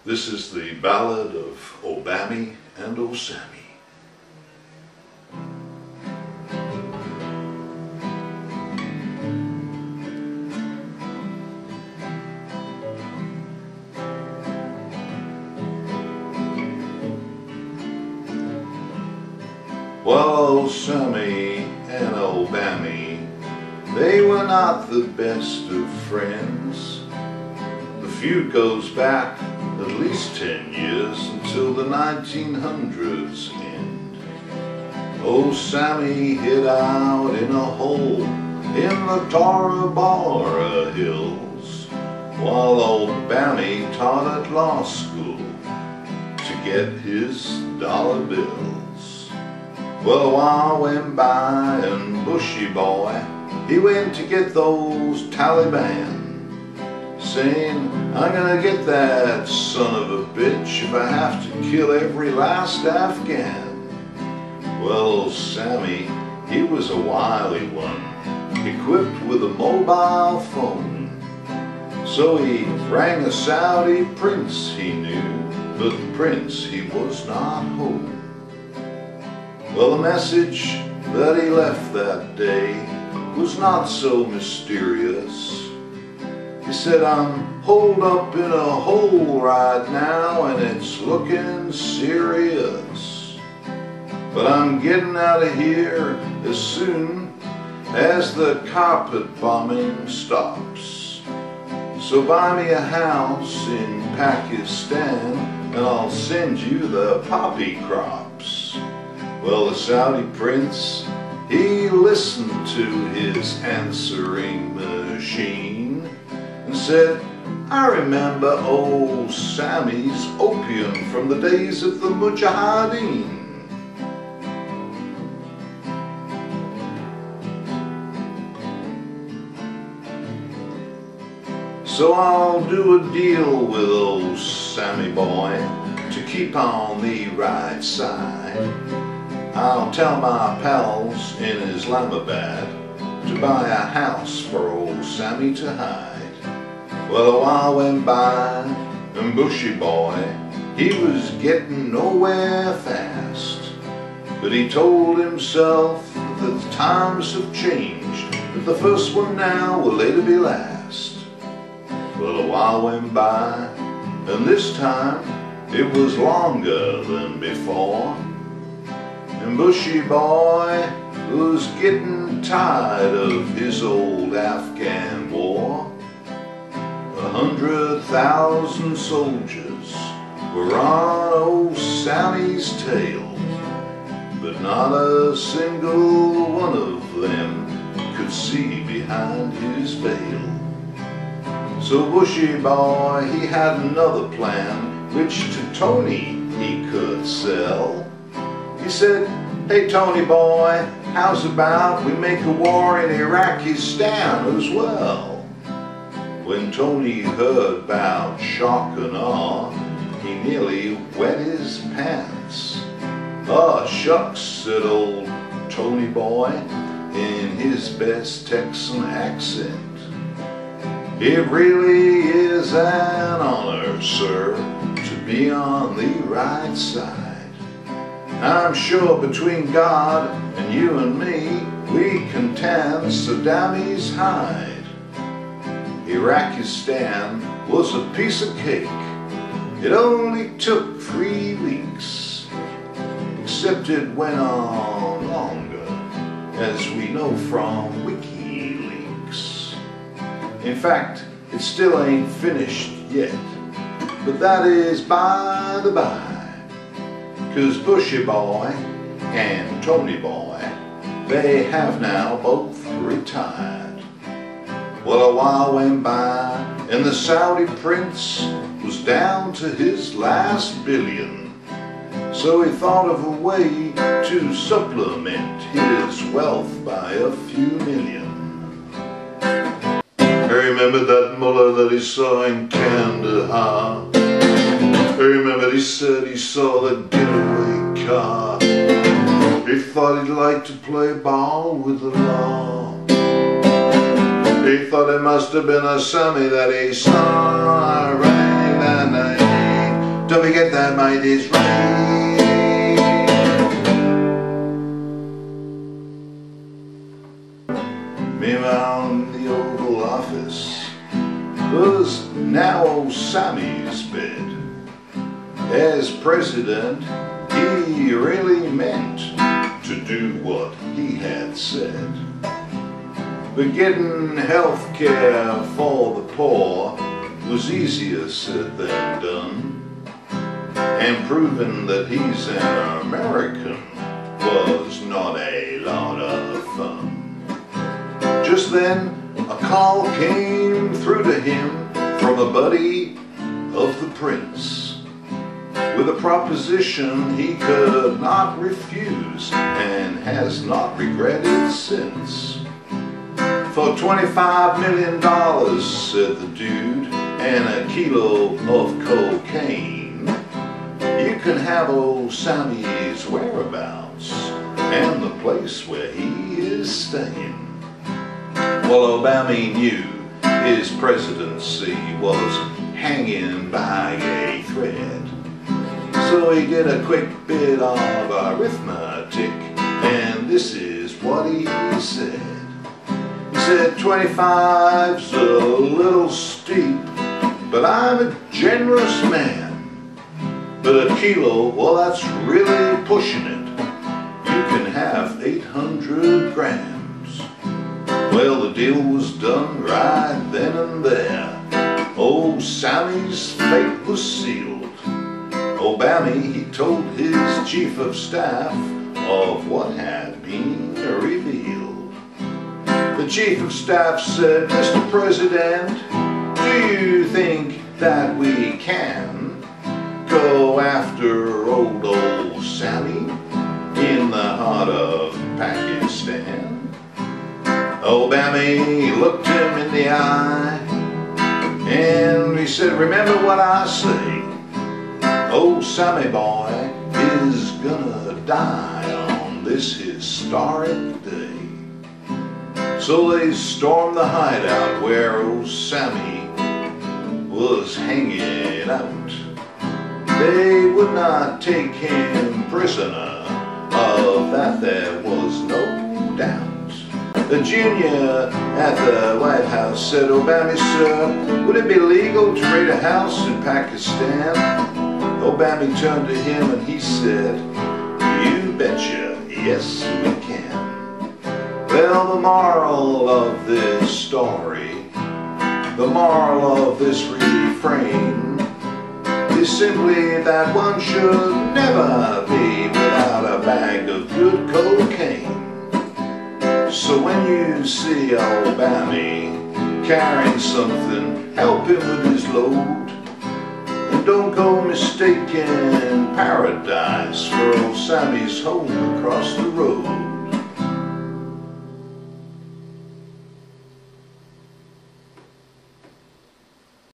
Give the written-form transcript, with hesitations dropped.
This is the Ballad of Obami and Osami. Well, Osami and Obami, they were not the best of friends. The feud goes back at least 10 years until the 1900s end. Osami hid out in a hole in the Tora Bora hills, while Obami taught at law school to get his dollar bills. Well, a while went by and Bushie boy, he went to get those Taliban, saying, I'm gonna get that son of a bitch if I have to kill every last Afghan. Well, Osami, he was a wily one, equipped with a mobile phone. So he rang a Saudi prince he knew, but the prince, he was not home. Well, the message that he left that day was not so mysterious. He said, I'm holed up in a hole right now and it's looking serious, but I'm getting out of here as soon as the carpet bombing stops. So buy me a house in Pakistan and I'll send you the poppy crops. Well, the Saudi prince, he listened to his answering machine and said, I remember old Sammy's opium from the days of the Mujahideen. So I'll do a deal with old Sammy boy to keep on the right side. I'll tell my pals in Islamabad to buy a house for old Sammy to hide. Well, a while went by and Bushie boy, he was getting nowhere fast. But he told himself that the times have changed, that the first one now will later be last. Well, a while went by and this time it was longer than before. And Bushie boy was getting tired of his old Afghan war. 100,000 soldiers were on old Sammy's tail, but not a single one of them could see behind his veil. So Bushie boy, he had another plan, which to Tony he could sell. He said, hey Tony boy, how's about we make a war in Iraqistan as well? When Tony heard about shock and awe, he nearly wet his pants. Oh shucks, said old Tony boy in his best Texan accent. It really is an honor, sir, to be on the right side. I'm sure between God and you and me, we can tan Saddam's hide. Iraqistan was a piece of cake. It only took 3 weeks, except it went on longer, as we know from WikiLeaks. In fact, it still ain't finished yet, but that is by the by. 'Cause Bushie boy and Tony boy, they have now both retired. Well, a while went by and the Saudi prince was down to his last billion. So he thought of a way to supplement his wealth by a few million. I remember that mullah that he saw in Kandahar. I remember he said he saw the getaway car. He thought he'd like to play ball with the law. He thought it must have been Osami that he saw. I rang that name Don't forget that might is right. Meanwhile, in the Oval Office was now Osami's bed. As president, he really meant to do what he had said. But getting health care for the poor was easier said than done, and proving that he's an American was not a lot of fun. Just then, a call came through to him from a buddy of the prince, with a proposition he could not refuse and has not regretted since. For $25 million, said the dude, and a kilo of cocaine, you can have Osami's whereabouts and the place where he is staying. Well, Obami knew his presidency was hanging by a thread, so he did a quick bit of arithmetic, and this is what he said. He said, 25's a little steep, but I'm a generous man. But a kilo, well, that's really pushing it. You can have 800 grams. Well, the deal was done right then and there. Osami's fate was sealed. Obami, he told his chief of staff of what had been revealed. The chief of staff said, Mr. President, do you think that we can go after old Osami in the heart of Pakistan? Obami looked him in the eye and he said, remember what I say, Osami boy is gonna die on this historic day. So they stormed the hideout where Osami was hanging out. They would not take him prisoner, of that there was no doubt. The junior at the White House said, Obami, sir, would it be legal to raid a house in Pakistan? Obami turned to him and he said, you betcha, yes we can. Well, the moral of this story, the moral of this refrain, is simply that one should never be without a bag of good cocaine. So when you see Obami carrying something, help him with his load. And don't go mistaking paradise for Osami's home across the road.